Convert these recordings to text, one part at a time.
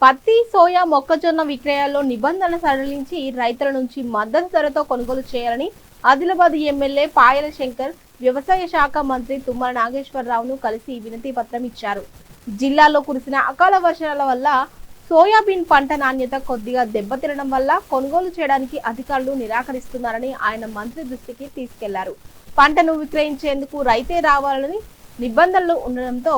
పత్తి, సోయా, మొక్కజొన్న విక్రయాల్లో నిబంధనలు సడలించి రైతుల నుంచి మద్దతు ధరతో కొనుగోలు చేయాలని ఆదిలాబాద్ ఎమ్మెల్యే పాయల శంకర్ వ్యవసాయ శాఖ మంత్రి తుమ్మల నాగేశ్వరరావును కలిసి వినతి పత్రం ఇచ్చారు. జిల్లాలో కురిసిన అకాల వర్షాల వల్ల సోయాబీన్ పంట నాణ్యత కొద్దిగా దెబ్బతినడం వల్ల కొనుగోలు చేయడానికి అధికారులు నిరాకరిస్తున్నారని ఆయన మంత్రి దృష్టికి తీసుకెళ్లారు. పంటను విక్రయించేందుకు రైతే రావాలని నిబంధనలు ఉండడంతో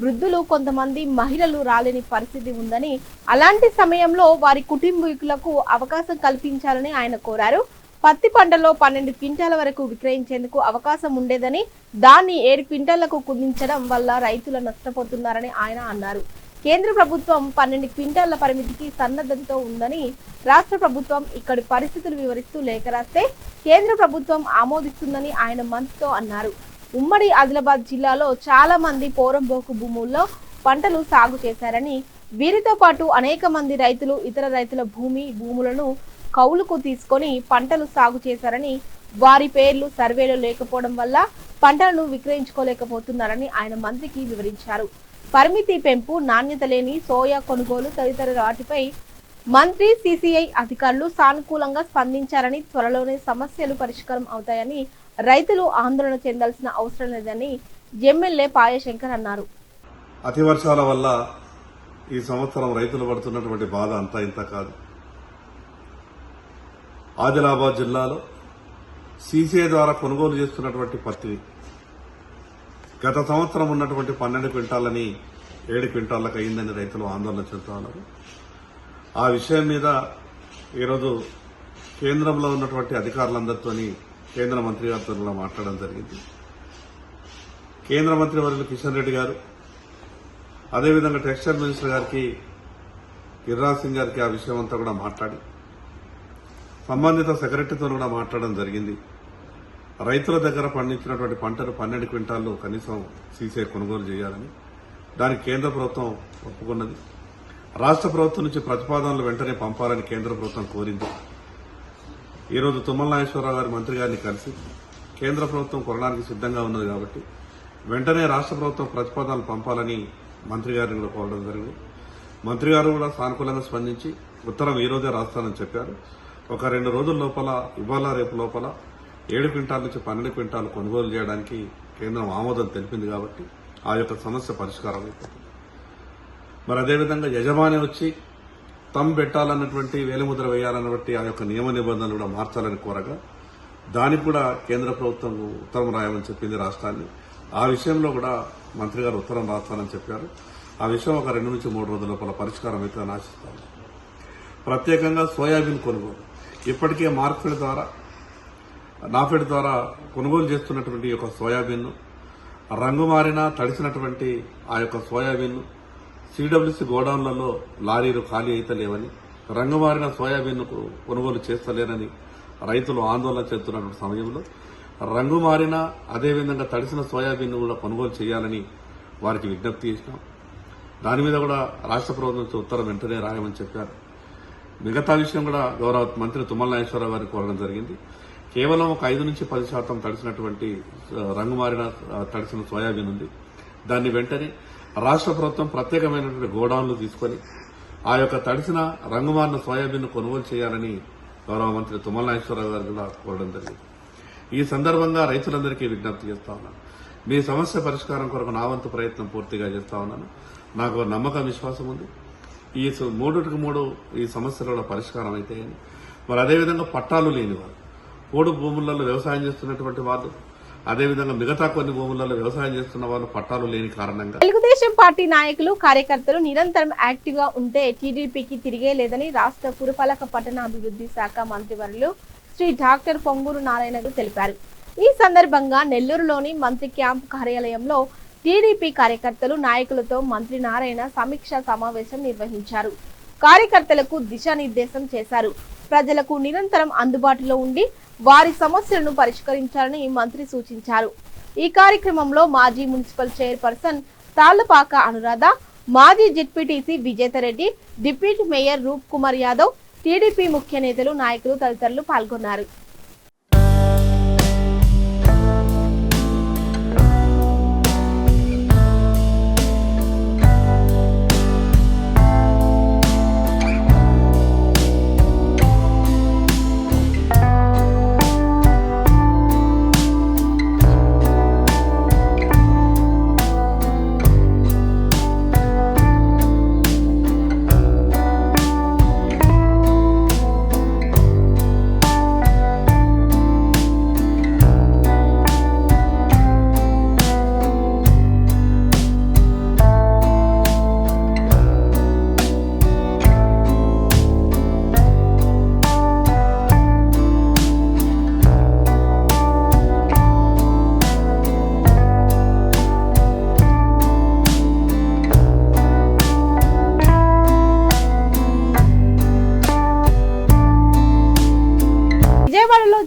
వృద్ధులు, కొంతమంది మహిళలు రాలేని పరిస్థితి ఉందని, అలాంటి సమయంలో వారి కుటుంబీకులకు అవకాశం కల్పించాలని ఆయన కోరారు. పత్తి పంటలో 12 క్వింటాల వరకు విక్రయించేందుకు అవకాశం ఉండేదని, దాన్ని 7 క్వింటాలకు కుదించడం వల్ల రైతులు నష్టపోతున్నారని ఆయన అన్నారు. కేంద్ర ప్రభుత్వం 12 క్వింటాల పరిమితికి సన్నద్ధతతో ఉందని, రాష్ట్ర ప్రభుత్వం ఇక్కడి పరిస్థితులు వివరిస్తూ లేఖ రాస్తే కేంద్ర ప్రభుత్వం ఆమోదిస్తుందని ఆయన మంత్రితో అన్నారు. ఉమ్మడి ఆదిలాబాద్ జిల్లాలో చాలా మంది పోరంబోకు భూముల్లో పంటలు సాగు చేశారని, వీరితో పాటు అనేక మంది రైతులు ఇతర రైతుల భూములను కౌలుకు తీసుకొని పంటలు సాగు చేశారని, వారి పేర్లు సర్వేలో లేకపోవడం వల్ల పంటలను విక్రయించుకోలేకపోతున్నారని ఆయన మంత్రికి వివరించారు. పరిమితి పెంపు, నాణ్యత లేని సోయా కొనుగోలు తదితర వాటిపై మంత్రి, సిసిఐ అధికారులు సానుకూలంగా స్పందించారని, త్వరలోనే సమస్యలు పరిష్కారం అవుతాయని, రైతులు ఆందోళన చెందాల్సిన అవసరం లేదని ఎమ్మెల్యే పాయశంకర్ అన్నారు. అతి వర్షాల వల్ల ఈ సంవత్సరం రైతులు పడుతున్నటువంటి బాధ అంతా ఇంత కాదు. ఆదిలాబాద్ జిల్లాలో సిసిఐ ద్వారా కొనుగోలు చేస్తున్నటువంటి పత్తి గత సంవత్సరం ఉన్నటువంటి 12 క్వింటాలని 7 క్వింటాలకు అయిందని రైతులు ఆందోళన చెందుతా ఉన్నారు. ఆ విషయం మీద ఈరోజు కేంద్రంలో ఉన్నటువంటి అధికారులందరితోని కేంద్ర మంత్రి గారితో కూడా మాట్లాడడం జరిగింది. కేంద్ర మంత్రి వర్యులు కిషన్ రెడ్డి గారు, అదేవిధంగా టెక్స్టైల్ మినిస్టర్ గారికి, గిరిరాజ్ సింగ్ గారికి ఆ విషయం అంతా కూడా మాట్లాడి సంబంధిత సెక్రటరీతో కూడా మాట్లాడడం జరిగింది. రైతుల దగ్గర పండించినటువంటి పంటను 12 క్వింటాల్లో కనీసం సీసీఐ కొనుగోలు చేయాలని దానికి కేంద్ర ప్రభుత్వం ఒప్పుకున్నది. రాష్ట్ర ప్రభుత్వం నుంచి ప్రతిపాదనలు వెంటనే పంపాలని కేంద్ర ప్రభుత్వం కోరింది. ఈరోజు తుమ్మల నాగేశ్వరరావు గారి మంత్రి గారిని కలిసి కేంద్ర ప్రభుత్వం కొనడానికి సిద్ధంగా ఉన్నది కాబట్టి వెంటనే రాష్ట్ర ప్రభుత్వం ప్రతిపాదనలు పంపాలని మంత్రి గారిని కూడా కోరడం జరిగింది. మంత్రి గారు కూడా సానుకూలంగా స్పందించి ఉత్తరం ఈ రోజే రాస్తానని చెప్పారు. ఒక 2 రోజుల లోపల, ఇవాళ రేపు లోపల 7 క్వింటాల నుంచి 12 క్వింటాలు కొనుగోలు చేయడానికి కేంద్రం ఆమోదం తెలిపింది కాబట్టి ఆ యొక్క సమస్య పరిష్కారం అయిపోతుంది. మరి అదేవిధంగా యజమాని వచ్చి తమ్ పెట్టాలన్నటువంటి, వేలిముద్ర వేయాలన్నటువంటి ఆ యొక్క నియమ నిబంధనలు కూడా మార్చాలని కోరగా దానికి కూడా కేంద్ర ప్రభుత్వం ఉత్తరం రాయమని చెప్పింది రాష్ట్రాన్ని. ఆ విషయంలో కూడా మంత్రి గారు ఉత్తరం రాస్తానని చెప్పారు. ఆ విషయం ఒక 2 నుంచి 3 రోజుల లోపల పరిష్కారం అవుతుందని ఆశిస్తాను. ప్రత్యేకంగా సోయాబీన్ కొనుగోలు ఇప్పటికే మార్కెట్ ద్వారా, నాఫెడ్ ద్వారా కొనుగోలు చేస్తున్నటువంటి యొక్క సోయాబీన్ రంగు మారిన తడిసినటువంటి ఆ యొక్క సోయాబీన్ సిడబ్ల్యూసీ గోడౌన్లలో లారీలు ఖాళీ అయితే లేవని, రంగు మారిన సోయాబీన్ కొనుగోలు చేస్తలేరని రైతులు ఆందోళన చెందుతున్నటువంటి సమయంలో రంగు మారిన, అదేవిధంగా తడిసిన సోయాబీన్ కూడా కొనుగోలు చేయాలని వారికి విజ్ఞప్తి చేసినాం. దాని మీద కూడా రాష్ట్ర ప్రభుత్వం నుంచి ఉత్తరం వెంటనే రాయమని చెప్పారు. మిగతా విషయం కూడా గౌరవ మంత్రి తుమ్మల నాగేశ్వరరావు గారికి కోరడం జరిగింది. కేవలం ఒక 5 నుంచి 10% తడిసినటువంటి రంగు మారిన తడిసిన సోయాబీన్ ఉంది. దాన్ని వెంటనే రాష్ట్ర ప్రభుత్వం ప్రత్యేకమైనటువంటి గోడౌన్లు తీసుకొని ఆ యొక్క తడిసిన రంగు మారిన సోయాబీన్ కొనుగోలు చేయాలని గౌరవ మంత్రి తుమ్మల నాగేశ్వరరావు గారు కూడా కోరడం జరిగింది. ఈ సందర్భంగా రైతులందరికీ విజ్ఞప్తి చేస్తా ఉన్నాను. మీ సమస్య పరిష్కారం కొరకు నా వంతు ప్రయత్నం పూర్తిగా చేస్తా ఉన్నాను. నాకు నమ్మకం, విశ్వాసం ఉంది. ఈ 3 ఈ సమస్యల కూడా పరిష్కారం అయితాయని. మరి అదేవిధంగా పట్టాలు లేని వారు, పోడు భూములలో వ్యవసాయం చేస్తున్నటువంటి వాళ్ళు, అదేవిధంగా మిగతా కొన్ని భూములలో వ్యవసాయం చేస్తున్న వాళ్ళు పట్టాలు లేని కారణంగా తెలుగుదేశం పార్టీ నాయకులు, కార్యకర్తలు నిరంతరం యాక్టివ్ గా ఉంటే టీడీపీకి తిరిగే లేదని రాష్ట్ర పురపాలక పట్టణాభివృద్ధి శాఖ మంత్రివర్యులు శ్రీ డాక్టర్ పొంగూరు నారాయణ తెలిపారు. ఈ సందర్భంగా నెల్లూరులోని మంత్రి క్యాంపు కార్యాలయంలో టీడీపీ కార్యకర్తలు, నాయకులతో మంత్రి నారాయణ సమీక్షా సమావేశం నిర్వహించారు. కార్యకర్తలకు దిశానిర్దేశం చేశారు. ప్రజలకు నిరంతరం అందుబాటులో ఉండి వారి సమస్యలను పరిష్కరించాలని మంత్రి సూచించారు. ఈ కార్యక్రమంలో మాజీ మున్సిపల్ చైర్పర్సన్ తాళ్లపాక అనురాధ, మాజీ జెడ్పీటీసీ విజేతరెడ్డి, డిప్యూటీ మేయర్ రూప్ కుమార్ యాదవ్, టీడీపీ ముఖ్య నేతలు, నాయకులు తదితరులు పాల్గొన్నారు.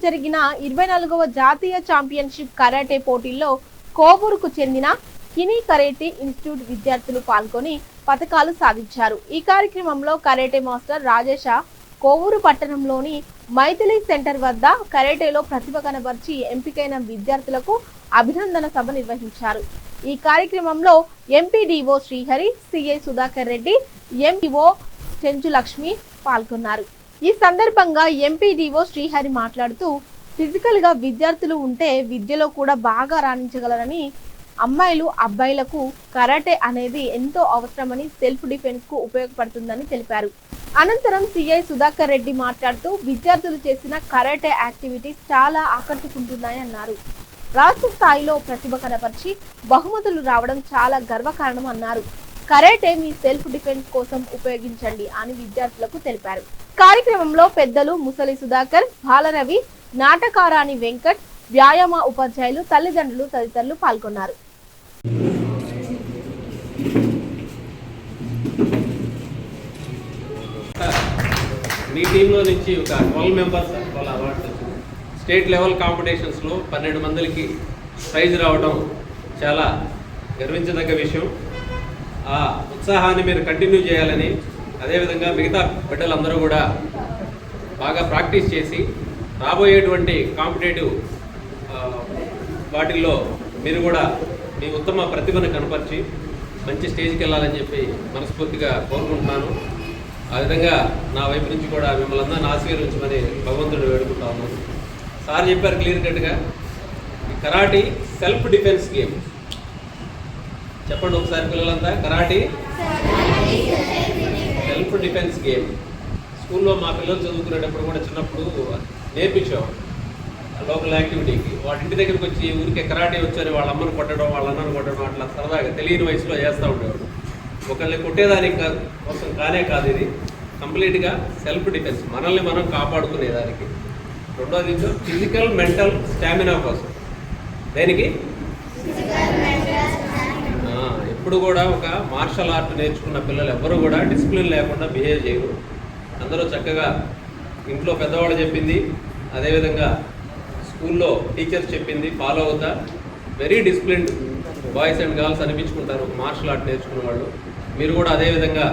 జరిగిన 24వ జాతీయ ఛాంపియన్షిప్ కరాటే పోటీల్లో కోవూరుకు చెందిన కినీ కరాటే ఇన్స్టిట్యూట్ విద్యార్థులు పాల్గొని పతకాలు సాధించారు. ఈ కార్యక్రమంలో కరాటే మాస్టర్ రాజేశ కోవూరు పట్టణంలోని మైథిలి సెంటర్ వద్ద కరాటేలో ప్రతిభ కనబర్చి ఎంపికైన విద్యార్థులకు అభినందన సభ నిర్వహించారు. ఈ కార్యక్రమంలో MPDO Srihari, CI Sudhakar Reddy, MPO Chenchu Lakshmi పాల్గొన్నారు. ఈ సందర్భంగా ఎంపీడీఓ శ్రీహరి మాట్లాడుతూ ఫిజికల్ గా విద్యార్థులు ఉంటే విద్యలో కూడా బాగా రాణించగలరని, అమ్మాయిలు అబ్బాయిలకు కరాటే అనేది ఎంతో అవసరమని, సెల్ఫ్ డిఫెన్స్ కు ఉపయోగపడుతుందని తెలిపారు. అనంతరం సిఐ సుధాకర్ రెడ్డి మాట్లాడుతూ విద్యార్థులు చేసిన కరాటే యాక్టివిటీస్ చాలా ఆకట్టుకుంటున్నాయని అన్నారు. రాష్ట్ర స్థాయిలో ప్రతిభ కనపరిచి బహుమతులు రావడం చాలా గర్వకారణం అన్నారు. కరాటే మీ సెల్ఫ్ డిఫెన్స్ కోసం ఉపయోగించండి అని విద్యార్థులకు తెలిపారు. కార్యక్రమంలో పెద్దలు ముసలి సుధాకర్, బాలరవి, నాటకారాణి వెంకట్, వ్యాయామ ఉపాధ్యాయులు, తల్లిదండ్రులు తదితరులు పాల్గొన్నారు. మీ టీంలో నుంచి ఒక 12 మెంబర్స్ స్టేట్ లెవెల్ కాంపిటీషన్స్లో 12 మందికి ప్రైజ్ రావడం చాలా గర్వించదగ్గ విషయం. ఆ ఉత్సాహాన్ని మీరు కంటిన్యూ చేయాలని, అదేవిధంగా మిగతా బిడ్డలందరూ కూడా బాగా ప్రాక్టీస్ చేసి రాబోయేటువంటి కాంపిటేటివ్ వాటిల్లో మీరు కూడా మీ ఉత్తమ ప్రతిభను కనపరిచి మంచి స్టేజ్కి వెళ్ళాలని చెప్పి మనస్ఫూర్తిగా కోరుకుంటున్నాను. ఆ విధంగా నా వైపు నుంచి కూడా మిమ్మల్ని అందరినీ ఆశీర్వదించమని భగవంతుడు వేడుకుంటా ఉన్నాను. సార్ చెప్పారు క్లియర్ కట్గా, కరాటీ సెల్ఫ్ డిఫెన్స్ గేమ్. చెప్పండి ఒకసారి పిల్లలంతా, కరాటీ సెల్ఫ్ డిఫెన్స్ గేమ్. స్కూల్లో మా పిల్లలు చదువుకునేటప్పుడు కూడా చిన్నప్పుడు నేర్పించేవాడు లోకల్ యాక్టివిటీకి. వాటి ఇంటి దగ్గరికి వచ్చి ఊరికే కరాటే వచ్చారు వాళ్ళ అమ్మను కొట్టడం, వాళ్ళ అన్నను కొట్టడం, అట్లా సరదాగా తెలియని వయసులో చేస్తూ ఉండేవాడు. ఒకళ్ళని కొట్టేదానికి కోసం కానే కాదు, ఇది కంప్లీట్గా సెల్ఫ్ డిఫెన్స్, మనల్ని మనం కాపాడుకునేదానికి. రెండోది ఫిజికల్ మెంటల్ స్టామినా కోసం. దేనికి? ఎప్పుడు కూడా ఒక మార్షల్ ఆర్ట్ నేర్చుకున్న పిల్లలు ఎవ్వరూ కూడా డిసిప్లిన్ లేకుండా బిహేవ్ చేయరు. అందరూ చక్కగా ఇంట్లో పెద్దవాళ్ళు చెప్పింది, అదేవిధంగా స్కూల్లో టీచర్స్ చెప్పింది ఫాలో అవుతా very disciplined boys and girls అనిపించుకుంటారు మార్షల్ ఆర్ట్ నేర్చుకున్న వాళ్ళు. మీరు కూడా అదేవిధంగా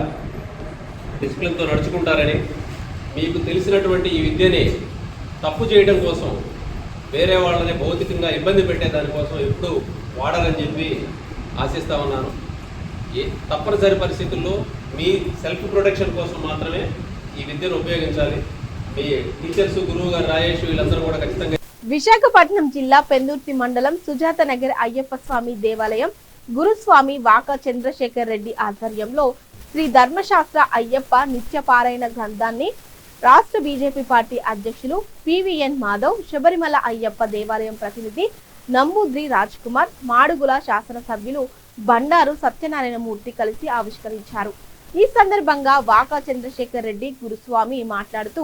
డిసిప్లిన్తో నడుచుకుంటారని, మీకు తెలిసినటువంటి ఈ విద్యని తప్పు చేయడం కోసం, వేరే వాళ్ళని భౌతికంగా ఇబ్బంది పెట్టే దానికోసం ఎప్పుడు వాడాలని చెప్పి ఆశిస్తూ ఉన్నాను. తప్పనిసరి పరిస్థితుల్లో మీ సెల్ఫ్ ప్రొటెక్షన్ కోసం మాత్రమే ఈ విద్యను ఉపయోగించాలి. మీ టీచర్స్, గురువు గారు రాజేష్, వీళ్ళందరూ కూడా ఖచ్చితంగా. విశాఖపట్నం జిల్లా పెందుర్తి మండలం సుజాత నగర్ అయ్యప్ప స్వామి దేవాలయం గురుస్వామి వాకా చంద్రశేఖర్ రెడ్డి ఆధ్వర్యంలో శ్రీ ధర్మశాస్త్ర అయ్యప్ప నిత్యపారాయణ గ్రంథాన్ని రాష్ట్ర బీజేపీ పార్టీ అధ్యక్షులు పివిఎన్ మాధవ్, శబరిమల అయ్యప్ప దేవాలయం ప్రతినిధి నంబూద్రి రాజ్ కుమార్, మాడుగుల శాసనసభ్యులు బండారు సత్యనారాయణమూర్తి కలిసి ఆవిష్కరించారు. ఈ సందర్భంగా వాకా చంద్రశేఖర్ రెడ్డి గురుస్వామి మాట్లాడుతూ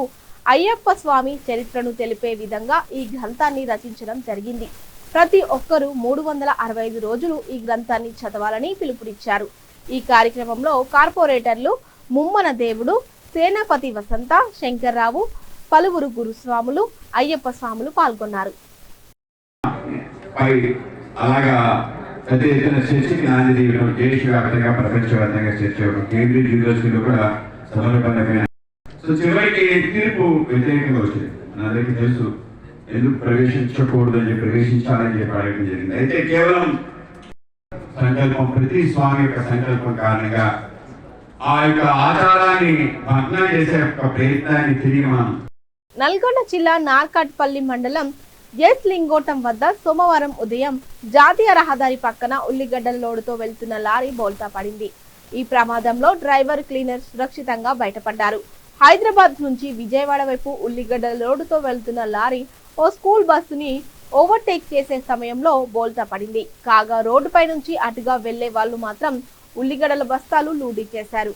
అయ్యప్ప స్వామి చరిత్రను తెలిపే విధంగా ఈ గ్రంథాన్ని రచించడం జరిగింది. ప్రతి ఒక్కరూ 365 రోజులు ఈ గ్రంథాన్ని చదవాలని పిలుపునిచ్చారు. ఈ కార్యక్రమంలో కార్పొరేటర్లు ముమ్మన దేవుడు, సేనాపతి వసంత, శంకర్రావు, పలువురు గురుస్వాములు, అయ్యప్ప స్వాములు పాల్గొన్నారు. అలాగా పెద్ద ఎత్తున చర్చకి నాంది తీయడం, దేశవ్యాప్తంగా ప్రపంచవ్యాప్తంగా చర్చ, కేంబ్రిడ్జ్ యూనివర్సిటీలో కూడా సమర్పణమైన. సో చివరికి తీర్పు వ్యతిరేకంగా వచ్చింది. నా దగ్గర తెలుసు ఎందుకు ప్రవేశించకూడదు అని చెప్పి, ప్రవేశించాలని చెప్పి అడగడం జరిగింది. అయితే కేవలం సంకల్పం, ప్రతి స్వామి యొక్క సంకల్పం కారణంగా ఆ యొక్క ఆచారాన్ని భగ్నం చేసే యొక్క ప్రయత్నాన్ని తిరిగి మనం. నల్గొండ జిల్లా నార్కాట్పల్లి మండలం ఎస్ లింగోటం వద్ద సోమవారం ఉదయం జాతీయ రహదారి పక్కన ఉల్లిగడ్డల లోడుతో వెళ్తున్న లారీ బోల్తా పడింది. ఈ ప్రమాదంలో డ్రైవర్, క్లీనర్ సురక్షితంగా బయటపడ్డారు. హైదరాబాద్ నుంచి విజయవాడ వైపు ఉల్లిగడ్డల లోడుతో వెళ్తున్న లారీ ఓ స్కూల్ బస్సుని ఓవర్టేక్ చేసే సమయంలో బోల్తా పడింది. కాగా రోడ్డుపై నుంచి అటుగా వెళ్లే వాళ్ళు మాత్రం ఉల్లిగడ్డల బస్తాలు లూటీ చేశారు.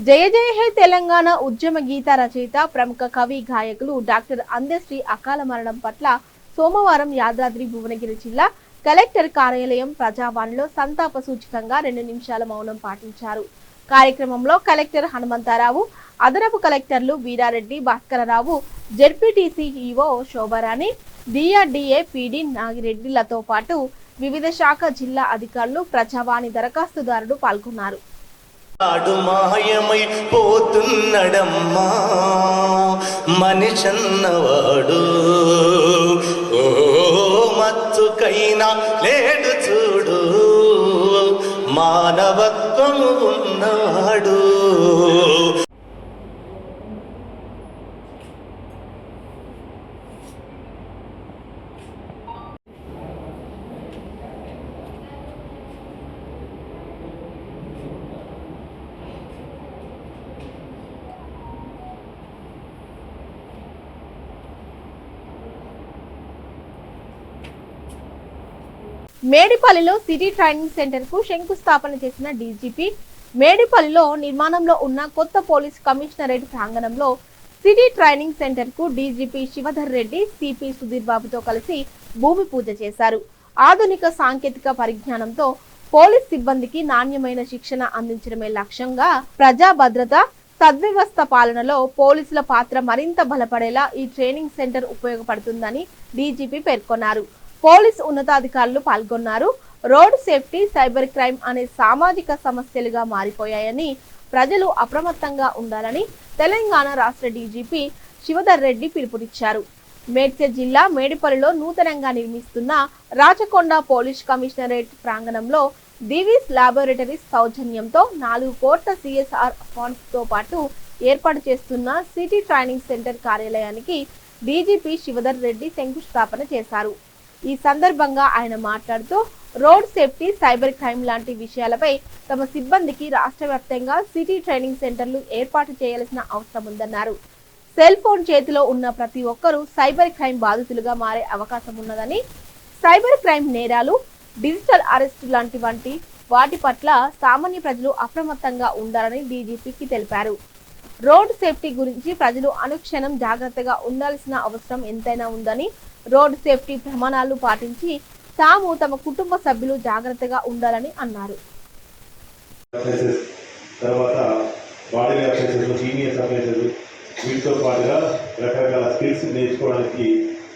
జయ జయ హే తెలంగాణ ఉద్యమ గీత రచయిత ప్రముఖ కవి గాయకులు డాక్టర్ అందశ్రీ అకాల మరణం పట్ల సోమవారం యాదాద్రి భువనగిరి జిల్లా కలెక్టర్ కార్యాలయం ప్రజావాణిలో సంతాప సూచకంగా 2 నిమిషాల మౌనం పాటించారు. కార్యక్రమంలో కలెక్టర్ హనుమంతరావు, అదనపు కలెక్టర్లు Veerareddy, Bhaskararao, ZPTC EO Shobharani, DRDA PD నాగిరెడ్డిలతో పాటు వివిధ శాఖ జిల్లా అధికారులు, ప్రజావాణి దరఖాస్తుదారులు పాల్గొన్నారు. ఆడు మాయమై పోతున్నడమ్మా మనిషన్నవాడు, ఓ మచ్చుకైనా లేడు చూడు, మానవత్వము ఉన్నాడు. మేడిపల్లిలో సిటీ ట్రైనింగ్ సెంటర్ కు శంకుస్థాపన చేసిన డీజీపీ, మేడిపల్లిలో నిర్మాణంలో ఉన్న కొత్త పోలీస్ కమిషనరేట్ ప్రాంగణంలో సిటీ ట్రైనింగ్ సెంటర్ కు డీజీపీ శివధర్ రెడ్డి, సిపి సుధీర్ బాబుతో కలిసి భూమి పూజ చేశారు. ఆధునిక సాంకేతిక పరిజ్ఞానంతో పోలీస్ సిబ్బందికి నాణ్యమైన శిక్షణ అందించడమే లక్ష్యంగా ప్రజా భద్రత, సద్వ్యవస్థ పాలనలో పోలీసుల పాత్ర మరింత బలపడేలా ఈ ట్రైనింగ్ సెంటర్ ఉపయోగపడుతుందని డీజీపీ పేర్కొన్నారు. పోలీస్ ఉన్నతాధికారులు పాల్గొన్నారు. రోడ్ సేఫ్టీ, సైబర్ క్రైమ్ అనే సామాజిక సమస్యలుగా మారిపోయాయని, ప్రజలు అప్రమత్తంగా ఉండాలని తెలంగాణ రాష్ట్ర డీజీపీ శివధర్ రెడ్డి పిలుపునిచ్చారు. మేడ్చల్ జిల్లా మేడిపల్లిలో నూతనంగా నిర్మిస్తున్న రాచకొండ పోలీస్ కమిషనరేట్ ప్రాంగణంలో దివీస్ లాబొరేటరీస్ సౌజన్యంతో 4 కోట్ల సిఎస్ఆర్ ఫండ్స్ తో పాటు ఏర్పాటు చేస్తున్న సిటీ ట్రైనింగ్ సెంటర్ కార్యాలయానికి డీజీపీ శివధర్ రెడ్డి శంకుస్థాపన చేశారు. ఈ సందర్భంగా ఆయన మాట్లాడుతూ రోడ్ సేఫ్టీ, సైబర్ క్రైమ్ లాంటి విషయాలపై తమ సిబ్బందికి రాష్ట్ర వ్యాప్తంగా సిటీ ట్రైనింగ్ సెంటర్లు ఏర్పాటు చేయాల్సిన అవసరం ఉందన్నారు. సెల్ ఫోన్ చేతిలో ఉన్న ప్రతి ఒక్కరూ సైబర్ క్రైమ్ బాధితులుగా మారే అవకాశం ఉన్నదని, సైబర్ క్రైమ్ నేరాలు, డిజిటల్ అరెస్టు లాంటి వాటి పట్ల సామాన్య ప్రజలు అప్రమత్తంగా ఉండాలని డీజీపీకి తెలిపారు. రోడ్ సేఫ్టీ గురించి ప్రజలు అనుక్షణం జాగ్రత్తగా ఉండాల్సిన అవసరం ఎంతైనా ఉందని, రోడ్ సేఫ్టీ ప్రమాణాలు పాటించి తాము తమ కుటుంబ సభ్యులు జాగ్రత్తగా ఉండాలని అన్నారు. తర్వాత బాడీ అప్లైసెస్, సీనియర్స్ అప్లైసెస్, వీటితో పాటుగా రకరకాల స్కిల్స్ నేర్చుకోవడానికి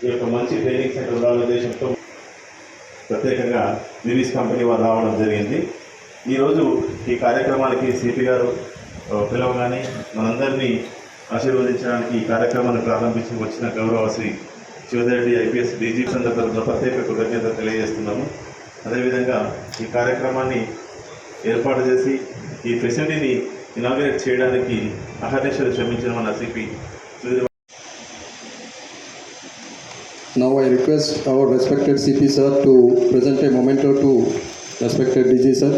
ఈ యొక్క మంచి ట్రైనింగ్ సెంటర్ ఉండాలనే ఉద్దేశంతో ప్రత్యేకంగా దివీస్ కంపెనీ వారు రావడం జరిగింది. ఈరోజు ఈ కార్యక్రమానికి సిపి గారు పిలవగానే మనందరినీ ఆశీర్వదించడానికి ఈ కార్యక్రమాన్ని ప్రారంభించి వచ్చిన గౌరవ శ్రీ శివధరెడ్డి ఐపీఎస్ డీజీపీ సందర్భంగా ప్రత్యేక కృతజ్ఞత తెలియజేస్తున్నాము. అదేవిధంగా ఈ కార్యక్రమాన్ని ఏర్పాటు చేసి ఈ ఫెసిలిటీని ఇనాగరేట్ చేయడానికి అహర్నిశలు శ్రమించిన మన CP Sudheer. Now I request our respected CP sir to present a memento to respected DG sir.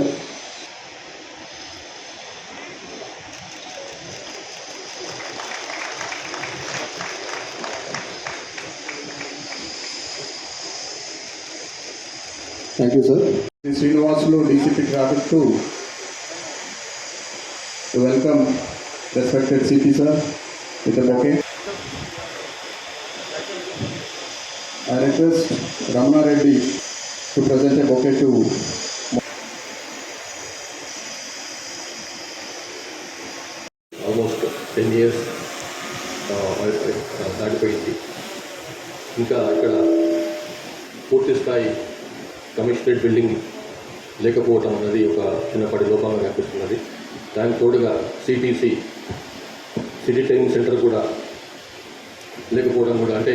Thank you, sir. Srinivasulu, DCP Traffic to welcome respected CP sir with a bouquet. I request Ramana Reddy to present a bouquet to almost 10 years దాటిపోయింది. ఇంకా ఇక్కడ పూర్తి స్థాయి commissionerate building లేకపోవటం అనేది ఒక చిన్నపాటి లోపంగా కనిపిస్తున్నది. దానికి తోడుగా సిటీసీ సిటీ ట్రైనింగ్ సెంటర్ కూడా లేకపోవడం కూడా, అంటే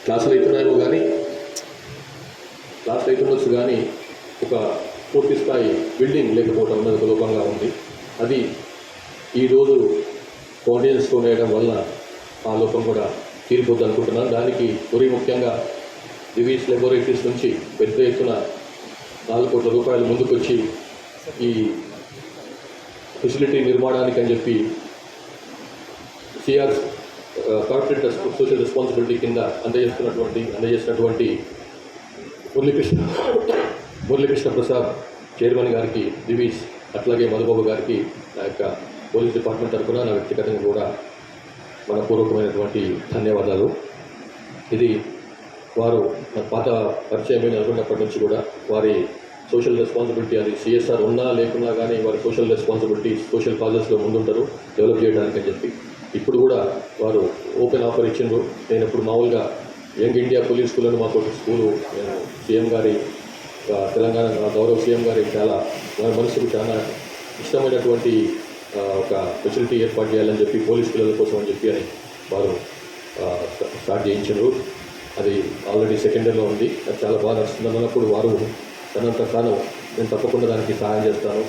క్లాసులు అవుతున్నాయో కానీ క్లాసులు అవుతుండొచ్చు కానీ ఒక పూర్తి స్థాయి బిల్డింగ్ లేకపోవడం అనేది ఒక లోపంగా ఉంది. అది ఈరోజు ఫౌండేషన్ స్టోన్ వేయడం వల్ల ఆ లోపం కూడా తీరిపోద్ది అనుకుంటున్నాను. దానికి మరీ ముఖ్యంగా దివీస్ లెబొరేటరీస్ నుంచి పెద్ద ఎత్తున 4 కోట్ల రూపాయలు ముందుకొచ్చి ఈ ఫెసిలిటీ నిర్మాణానికి అని చెప్పి సిఆర్ కార్పొరేట్ సోషల్ రెస్పాన్సిబిలిటీ కింద అందజేసినటువంటి మురళీకృష్ణ ప్రసాద్ చైర్మన్ గారికి, దివీస్ అట్లాగే మధుబాబు గారికి నా యొక్క పోలీస్ డిపార్ట్మెంట్ తరఫున నా వ్యక్తిగతంగా కూడా మనపూర్వకమైనటువంటి ధన్యవాదాలు. ఇది వారు నా పాత పరిచయమే అనుకున్నప్పటి నుంచి కూడా వారి సోషల్ రెస్పాన్సిబిలిటీ, అది సిఎస్ఆర్ ఉన్నా లేకున్నా కానీ వారి సోషల్ రెస్పాన్సిబిలిటీ సోషల్ కాజెస్లో ముందుంటారు డెవలప్ చేయడానికి అని చెప్పి. ఇప్పుడు కూడా వారు ఓపెన్ ఆఫర్ ఇచ్చిండ్రు. నేను ఇప్పుడు మామూలుగా యంగ్ ఇండియా పోలీస్ స్కూల్లో మాకు స్కూలు నేను సీఎం గారి తెలంగాణ గౌరవ సీఎం గారి చాలా మనసుకు చాలా ఇష్టమైనటువంటి ఒక ఫెసిలిటీ ఏర్పాటు చేయాలని చెప్పి పోలీస్ పిల్లల కోసం అని చెప్పి అని వారు స్టార్ట్ చేయించారు. అది ఆల్రెడీ సెకండ్ ఇయర్లో ఉంది. అది చాలా బాగా నడుస్తుంది అన్నప్పుడు వారు తనంత తాను నేను తప్పకుండా దానికి సహాయం చేస్తాను,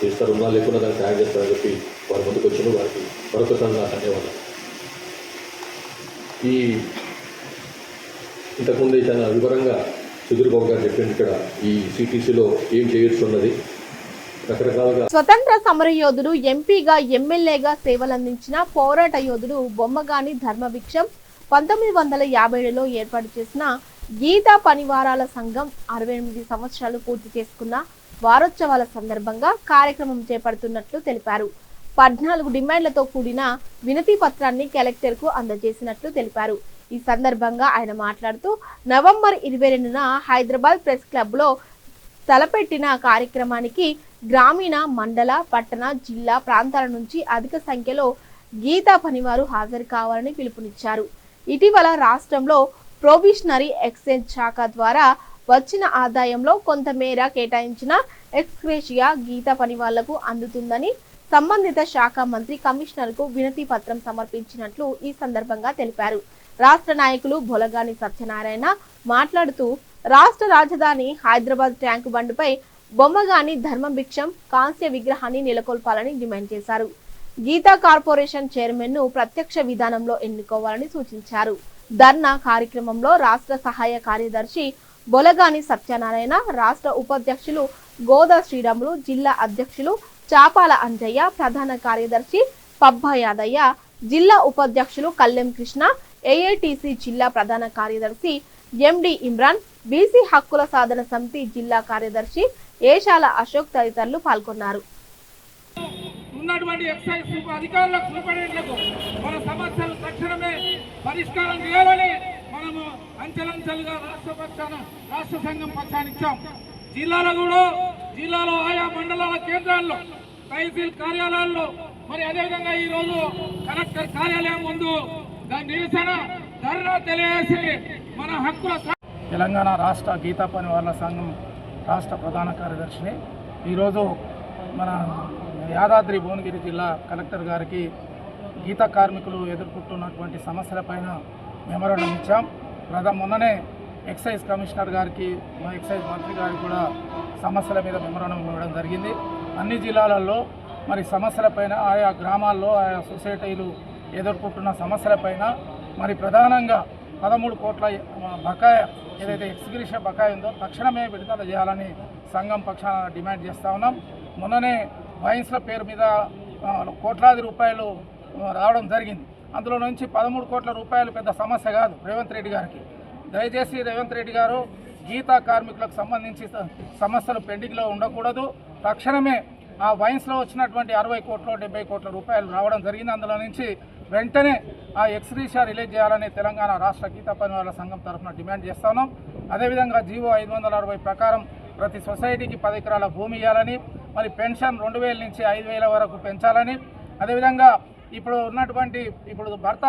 చేస్తారు ఉన్నా లేకుండా దానికి సహాయం చేస్తానని చెప్పి వారు ముందుకు వచ్చారు. వారికి మరొకసారి నా ధన్యవాదాలు. ఈ ఇంతకుముందే చాలా వివరంగా సుధీర్ బాబు గారు చెప్పింది ఇక్కడ ఈ సిటీసీలో ఏం చేయొచ్చున్నది రకరకాలుగా. స్వతంత్ర సమరయోధుడు, ఎంపీగా ఎమ్మెల్యేగా సేవలందించిన పోరాట యోధుడు బొమ్మగాని ధర్మభిక్షం 1957లో ఏర్పాటు చేసిన గీతా పనివారాల సంఘం 68 సంవత్సరాలు పూర్తి చేసుకున్న వారోత్సవాల సందర్భంగా కార్యక్రమం చేపడుతున్నట్లు తెలిపారు. 14 డిమాండ్లతో కూడిన వినతి పత్రాన్ని కలెక్టర్ కు అందజేసినట్లు తెలిపారు. ఈ సందర్భంగా ఆయన మాట్లాడుతూ నవంబర్ 22న హైదరాబాద్ ప్రెస్ క్లబ్ లో తలపెట్టిన కార్యక్రమానికి గ్రామీణ, మండల, పట్టణ, జిల్లా ప్రాంతాల నుంచి అధిక సంఖ్యలో గీతా పనివారు హాజరు కావాలని పిలుపునిచ్చారు. ఇటీవల రాష్ట్రంలో ప్రొవిషనరీ ఎక్స్చేంజ్ శాఖ ద్వారా వచ్చిన ఆదాయంలో కొంతమేర కేటాయించిన ఎక్స్గ్రేషియా గీతా పనివాళ్లకు అందుతుందని సంబంధిత శాఖ మంత్రి కమిషనర్ కు వినతి పత్రం సమర్పించినట్లు ఈ సందర్భంగా తెలిపారు. రాష్ట్ర నాయకులు బొలగాని సత్యనారాయణ మాట్లాడుతూ రాష్ట్ర రాజధాని హైదరాబాద్ ట్యాంకు బండ్పై బొమ్మగాని ధర్మభిక్షం కాంస్య విగ్రహాన్ని నెలకొల్పాలని డిమాండ్ చేశారు. గీతా కార్పొరేషన్ చైర్మన్ ను ప్రత్యక్ష విధానంలో ఎన్నుకోవాలని సూచించారు. ధర్నా కార్యక్రమంలో రాష్ట్ర సహాయ కార్యదర్శి బొలగాని సత్యనారాయణ, రాష్ట్ర ఉపాధ్యక్షులు గోదా శ్రీరాములు, జిల్లా అధ్యక్షులు చాపాల అంజయ్య, ప్రధాన కార్యదర్శి పబ్బా యాదయ్య, జిల్లా ఉపాధ్యక్షులు కల్లెం కృష్ణ, ఏఐటిసి జిల్లా ప్రధాన కార్యదర్శి ఎండి ఇమ్రాన్, బీసీ హక్కుల సాధన సమితి జిల్లా కార్యదర్శి ఏషాల అశోక్ తదితరులు పాల్గొన్నారు. ఉన్నటువంటి ఎక్సైజ్ అధికారులకు సూపరింటెండెంట్లకు మన సమస్యలు తక్షణమే పరిష్కారం చేయాలని మనము అంచెలంచెలుగా రాష్ట్ర సంఘం పక్షాన్ని ఇచ్చాం. జిల్లాలో ఆయా మండలాల కేంద్రాల్లో, తహసీల్ కార్యాలయాల్లో, మరి అదేవిధంగా ఈరోజు కలెక్టర్ కార్యాలయం ముందు దాని నిరసన ధర్నా తెలియజేసి మన హక్కుల. తెలంగాణ రాష్ట్ర గీతా పనివార్ల సంఘం రాష్ట్ర ప్రధాన కార్యదర్శిని ఈరోజు మన యాదాద్రి భువనగిరి జిల్లా కలెక్టర్ గారికి గీతా కార్మికులు ఎదుర్కొంటున్నటువంటి సమస్యలపైన మెమోరాండం ఇచ్చాం. మొన్ననే ఎక్సైజ్ కమిషనర్ గారికి, మా ఎక్సైజ్ మంత్రి గారికి కూడా సమస్యల మీద మెమోరాండం ఇవ్వడం జరిగింది. అన్ని జిల్లాలలో మరి సమస్యలపైన, ఆయా గ్రామాల్లో, ఆయా సొసైటీలు ఎదుర్కొంటున్న సమస్యలపైన మరి ప్రధానంగా 13 కోట్ల బకాయి ఏదైతే ఎక్స్గ్రేషియా బకాయి ఉందో తక్షణమే విడుదల చేయాలని సంఘం పక్షాన డిమాండ్ చేస్తూ ఉన్నాం. మొన్ననే వైన్స్ల పేరు మీద కోట్లాది రూపాయలు రావడం జరిగింది. అందులో నుంచి 13 కోట్ల రూపాయలు పెద్ద సమస్య కాదు రేవంత్ రెడ్డి గారికి. దయచేసి రేవంత్ రెడ్డి గారు గీతా కార్మికులకు సంబంధించి సమస్యలు పెండింగ్లో ఉండకూడదు. తక్షణమే ఆ వైన్స్లో వచ్చినటువంటి 60 కోట్ల 70 కోట్ల రూపాయలు రావడం జరిగింది. అందులో నుంచి వెంటనే ఆ ఎక్స్గ్రేషియా రిలీజ్ చేయాలని తెలంగాణ రాష్ట్ర గీతా పనివార్ల సంఘం తరఫున డిమాండ్ చేస్తున్నాం. అదేవిధంగా జీవో 560 ప్రకారం ప్రతి సొసైటీకి 10 ఎకరాల భూమి ఇవ్వాలని, మరి పెన్షన్ 2000 నుంచి 5000 వరకు పెంచాలని, అదేవిధంగా ఇప్పుడు భర్త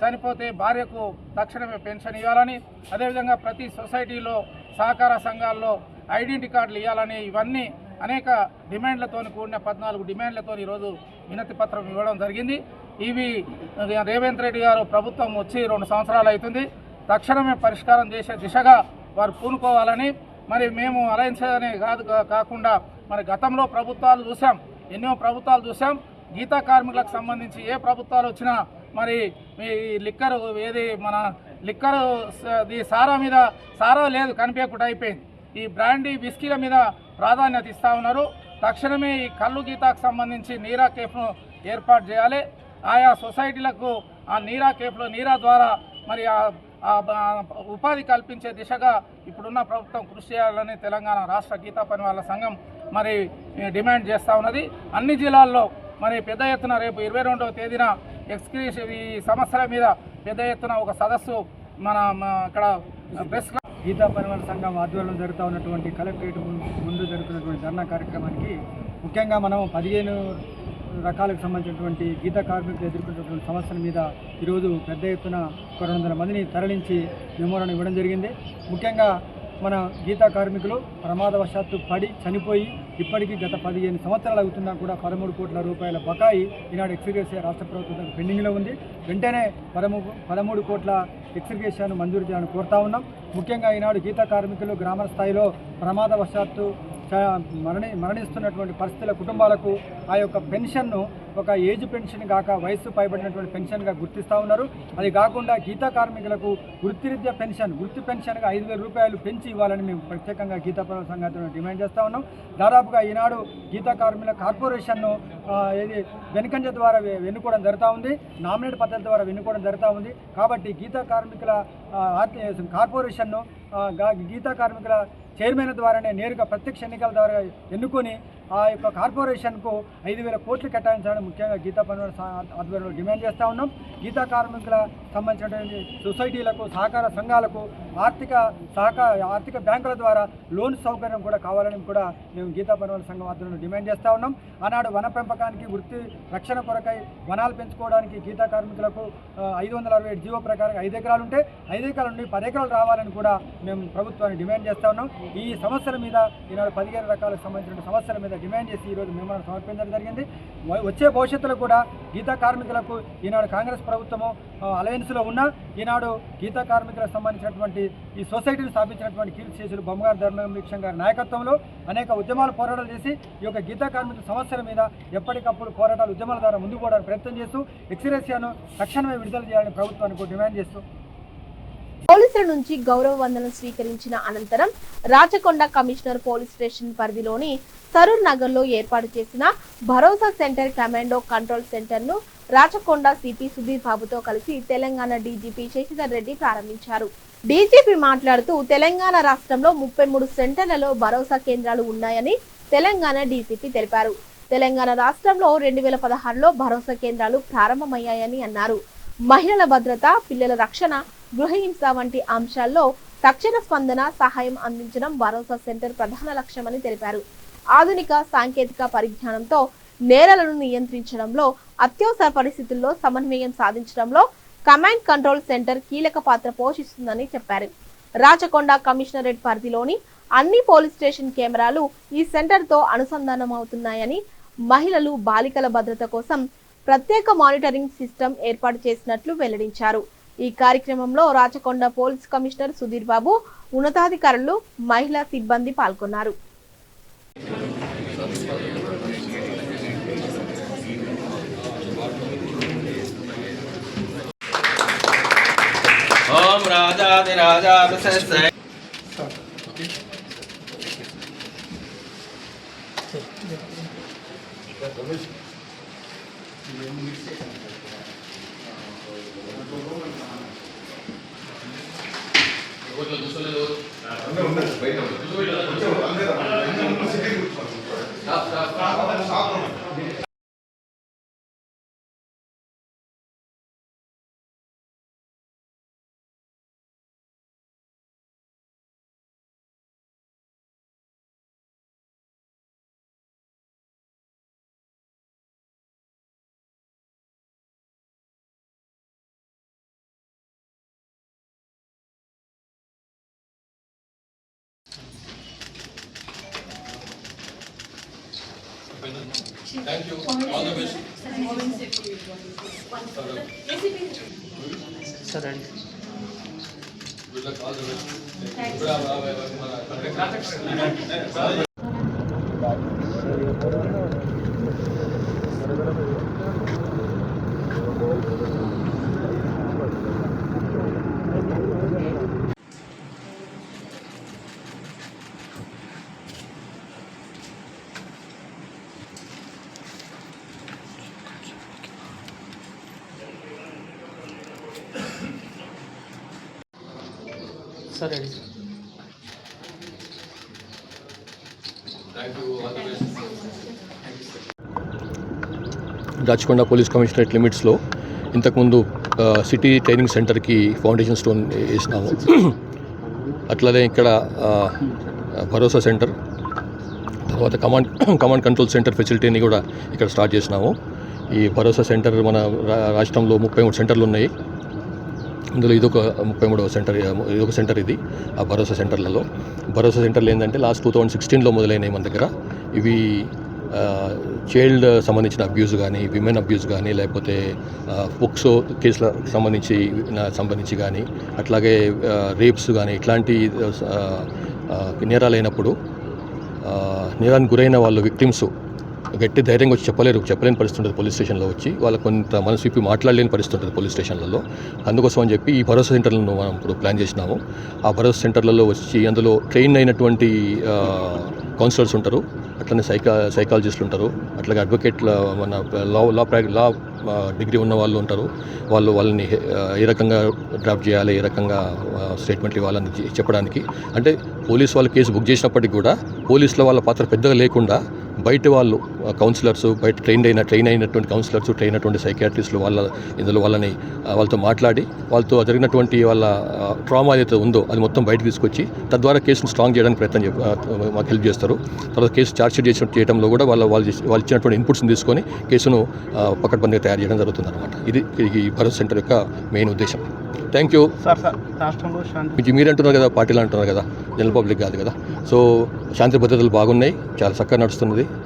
చనిపోతే భార్యకు తక్షణమే పెన్షన్ ఇవ్వాలని, అదేవిధంగా ప్రతి సొసైటీలో సహకార సంఘాల్లో ఐడెంటిటీ కార్డులు ఇవ్వాలని, ఇవన్నీ అనేక డిమాండ్లతో కూడిన 14 డిమాండ్లతో ఈరోజు వినతి పత్రం ఇవ్వడం జరిగింది. ఇవి రేవంత్ రెడ్డి గారు ప్రభుత్వం వచ్చి 2 సంవత్సరాలు అవుతుంది. తక్షణమే పరిష్కారం చేసే దిశగా వారు పూనుకోవాలని, మరి మేము అలయన్స్ అనే కాకుండా మరి గతంలో ప్రభుత్వాలు చూసాం, ఎన్నో ప్రభుత్వాలు చూసాం. గీతా కార్మికులకు సంబంధించి ఏ ప్రభుత్వాలు వచ్చినా మరి ఈ లిక్కర్ ఏది మన లిక్కర్ సారా లేదు, కనిపించకుండా అయిపోయింది. ఈ బ్రాండీ విస్కీల మీద ప్రాధాన్యత ఇస్తూ ఉన్నారు. తక్షణమే ఈ కళ్ళు గీతాకు సంబంధించి నీరా కేఫ్ను ఏర్పాటు చేయాలి. ఆయా సొసైటీలకు ఆ నీరా కేఫ్లో నీరా ద్వారా మరి ఉపాధి కల్పించే దిశగా ఇప్పుడున్న ప్రభుత్వం కృషి చేయాలని తెలంగాణ రాష్ట్ర గీతా పనివాళ్ళ సంఘం మరి డిమాండ్ చేస్తూ ఉన్నది. అన్ని జిల్లాల్లో మరి పెద్ద ఎత్తున రేపు 22వ తేదీన ఎక్స్క్రీషన్ ఈ సమస్యల మీద పెద్ద ఎత్తున ఒక సదస్సు మన ఇక్కడ ప్రెస్ గీతా పనివాళ్ళ సంఘం ఆధ్వర్యంలో జరుగుతూ ఉన్నటువంటి కలెక్టరేట్ ముందు జరుగుతున్నటువంటి ధర్నా కార్యక్రమానికి ముఖ్యంగా మనం 15 రకాలకు సంబంధించినటువంటి గీతా కార్మికులు ఎదుర్కొంటున్నటువంటి సమస్యల మీద ఈరోజు పెద్ద ఎత్తున 200 మందిని తరలించి మెమోరాండం ఇవ్వడం జరిగింది. ముఖ్యంగా మన గీతా కార్మికులు ప్రమాదవశాత్తు పడి చనిపోయి ఇప్పటికీ గత 15 సంవత్సరాలు అవుతున్నా కూడా 13 కోట్ల రూపాయల బకాయి ఈనాడు ఎక్స్గ్రేషియా రాష్ట్ర ప్రభుత్వం పెండింగ్లో ఉంది. వెంటనే 13 కోట్ల ఎక్స్గ్రేషియాను మంజూరు చేయాలని కోరుతా ఉన్నాం. ముఖ్యంగా ఈనాడు గీతా కార్మికులు గ్రామ స్థాయిలో ప్రమాదవశాత్తు మరణిస్తున్నటువంటి పరిస్థితుల కుటుంబాలకు ఆ యొక్క పెన్షన్ను ఒక ఏజ్ పెన్షన్ కాక వయస్సు పైబడినటువంటి పెన్షన్గా గుర్తిస్తూ ఉన్నారు. అది కాకుండా గీతా కార్మికులకు వృత్తిరీత్యా వృత్తి పెన్షన్గా 5,000 రూపాయలు పెంచి ఇవ్వాలని మేము ప్రత్యేకంగా గీతా పనివాళ్ళ సంఘాన్ని డిమాండ్ చేస్తూ ఉన్నాం. దాదాపుగా ఈనాడు గీతా కార్మికుల కార్పొరేషన్ను వెనుకంజ ద్వారా ఎన్నుకోవడం జరుగుతూ ఉంది, నామినేట్ పద్ధతి ద్వారా ఎన్నుకోవడం జరుగుతూ ఉంది. కాబట్టి గీతా కార్మికుల కార్పొరేషన్ను గీతా కార్మికుల చైర్మన్ ద్వారానే నేరుగా ప్రత్యక్ష ఎన్నికల ద్వారా ఎన్నుకొని ఆ యొక్క కార్పొరేషన్కు 5,000 కోట్లు కేటాయించాలని ముఖ్యంగా గీతా పనివాళ్ళ ఆధ్వర్యంలో డిమాండ్ చేస్తూ ఉన్నాం. గీతా కార్మికుల సంబంధించినటువంటి సొసైటీలకు, సహకార సంఘాలకు ఆర్థిక బ్యాంకుల ద్వారా లోన్ సౌకర్యం కూడా కావాలని కూడా మేము గీతా పనివాళ్ళ సంఘం ఆధ్వర్యంలో డిమాండ్ చేస్తూ ఉన్నాం. ఆనాడు వన పెంపకానికి, వృత్తి రక్షణ కొరకై వనాలు పెంచుకోవడానికి గీతా కార్మికులకు 567 జీవో ప్రకారం 5 ఎకరాలు ఉంటే 5 ఎకరాల నుండి 10 ఎకరాలు రావాలని కూడా మేము ప్రభుత్వాన్ని డిమాండ్ చేస్తూ ఉన్నాం. ఈ సమస్యల మీద ఈనాడు 15 రకాలకు సంబంధించిన సమస్యల మీద డిమాండ్ చేసి ఈరోజు మెమోరాండం సమర్పించడం జరిగింది. వచ్చే భవిష్యత్తులో కూడా గీతా కార్మికులకు ఈనాడు కాంగ్రెస్ ప్రభుత్వము అలయన్స్లో ఉన్న ఈనాడు గీతా కార్మికులకు సంబంధించినటువంటి ఈ సొసైటీని స్థాపించినటువంటి కీర్తిశేషులు బొమ్మగారు ధర్మవృక్షం గారి నాయకత్వంలో అనేక పోరాటాలు చేసి ఈ యొక్క గీతా కార్మికుల సమస్యల మీద ఎప్పటికప్పుడు పోరాటాలు, ఉద్యమాల ద్వారా ముందుకు పోవడానికి ప్రయత్నం చేస్తూ ఎక్స్గ్రేషియాను తక్షణమే విడుదల చేయాలని ప్రభుత్వానికి డిమాండ్ చేస్తూ పోలీసుల నుంచి గౌరవ వందనం స్వీకరించిన అనంతరం రాచకొండ కమిషనర్ పోలీస్ స్టేషన్ పరిధిలోని సరూర్ నగర్ లో ఏర్పాటు చేసిన భరోసా సెంటర్ కమాండో కంట్రోల్ సెంటర్ ను రాచకొండ సిపి సుధీర్ బాబుతో కలిసి తెలంగాణ డీజీపీ శశిధర్ రెడ్డి ప్రారంభించారు. డీజీపీ మాట్లాడుతూ తెలంగాణ రాష్ట్రంలో 33 సెంటర్లలో భరోసా కేంద్రాలు ఉన్నాయని తెలంగాణ డీజీపీ తెలిపారు. తెలంగాణ రాష్ట్రంలో 2016లో భరోసా కేంద్రాలు ప్రారంభమయ్యాయని అన్నారు. మహిళల భద్రత, పిల్లల రక్షణ, గృహహింస వంటి అంశాల్లో తక్షణ స్పందన, సహాయం అందించడం భరోసా సెంటర్ ప్రధాన లక్ష్యమని తెలిపారు. ఆధునిక సాంకేతిక పరిజ్ఞానంతో నేరాలను నియంత్రించడంలో, అత్యవసర పరిస్థితుల్లో సమన్వయం సాధించడంలో కమాండ్ కంట్రోల్ సెంటర్ కీలక పాత్ర పోషిస్తుందని చెప్పారు. రాచకొండ కమిషనరేట్ పరిధిలోని అన్ని పోలీస్ స్టేషన్ కెమెరాలు ఈ సెంటర్ తో అనుసంధానమవుతున్నాయని, మహిళలు, బాలికల భద్రత కోసం ప్రత్యేక మానిటరింగ్ సిస్టమ్ ఏర్పాటు చేసినట్లు వెల్లడించారు. ఈ కార్యక్రమంలో రాచకొండ పోలీస్ కమిషనర్ సుధీర్ బాబు, ఉన్నతాధికారులు, మహిళా సిబ్బంది పాల్గొన్నారు. ఓం రాజాదిరాజాభిషేక్తే thank you, all the best. Good luck, all the best. సరే thank you, all the best. Rachakonda police commissionerate లిమిట్స్లో ఇంతకుముందు సిటీ ట్రైనింగ్ సెంటర్కి ఫౌండేషన్ స్టోన్ వేసినాము. అట్లనే ఇక్కడ భరోసా సెంటర్, తర్వాత కమాండ్ కంట్రోల్ సెంటర్ ఫెసిలిటీని కూడా ఇక్కడ స్టార్ట్ చేసినాము. ఈ భరోసా సెంటర్ మన రాష్ట్రంలో 33 సెంటర్లు ఉన్నాయి. ఇందులో ఇదొక 33వ సెంటర్, ఇదొక సెంటర్ ఇది. ఆ భరోసా సెంటర్లు ఏంటంటే లాస్ట్ 2016లో మొదలైనవి మన దగ్గర. ఇవి చైల్డ్ సంబంధించిన అబ్యూస్ కానీ, విమెన్ అబ్యూస్ కానీ, లేకపోతే పోక్సో కేసులకు సంబంధించి కానీ, అట్లాగే రేప్స్ కానీ, ఇట్లాంటి నేరాలైనప్పుడు నేరానికి గురైన వాళ్ళు విక్టిమ్స్ గట్టి ధైర్యంగా వచ్చి చెప్పలేని పరిస్థితి ఉంటుంది. పోలీస్ స్టేషన్లో వచ్చి వాళ్ళకు కొంత మనసు విప్పి మాట్లాడలేని పరిస్థితి ఉంటుంది పోలీస్ స్టేషన్లలో. అందుకోసం అని చెప్పి ఈ భరోసా సెంటర్లను మనం ఇప్పుడు ప్లాన్ చేసినాము. ఆ భరోసా సెంటర్లలో వచ్చి అందులో ట్రైన్ అయినటువంటి కౌన్సిలర్స్ ఉంటారు, అట్లనే సైకాలజిస్టులు ఉంటారు, అట్లాగే అడ్వకేట్ల మన లా డిగ్రీ ఉన్న వాళ్ళు ఉంటారు. వాళ్ళని ఏ రకంగా డ్రాఫ్ట్ చేయాలి, ఏ రకంగా స్టేట్మెంట్లు ఇవ్వాలని చెప్పడానికి. అంటే పోలీసు వాళ్ళు కేసు బుక్ చేసినప్పటికీ కూడా పోలీసుల వాళ్ళ పాత్ర పెద్దగా లేకుండా బయట వాళ్ళు కౌన్సిలర్స్, బయట ట్రైన్ అయినటువంటి కౌన్సిలర్స్, ట్రైన్ అయినటువంటి సైకియాట్రిస్టులు వాళ్ళతో మాట్లాడి వాళ్ళతో జరిగినటువంటి వాళ్ళ ట్రామా ఏదైతే ఉందో అది మొత్తం బయటకు తీసుకొచ్చి తద్వారా కేసును స్ట్రాంగ్ చేయడానికి మాకు హెల్ప్ చేస్తారు. తర్వాత కేసు ఛార్జ్షీట్ చేయడంలో కూడా వాళ్ళు ఇచ్చినటువంటి ఇన్పుట్స్ని తీసుకొని కేసును పకడ్బందీగా తయారు చేయడం జరుగుతుంది అనమాట. ఇది ఈ భరోసా సెంటర్ యొక్క మెయిన్ ఉద్దేశం. Thank you. మీరు అంటున్నారు కదా, పార్టీలు అంటున్నారు కదా, జనరల్ పబ్లిక్ కాదు కదా. సో శాంతి భద్రతలు బాగున్నాయి, చాలా చక్కగా నడుస్తున్నది.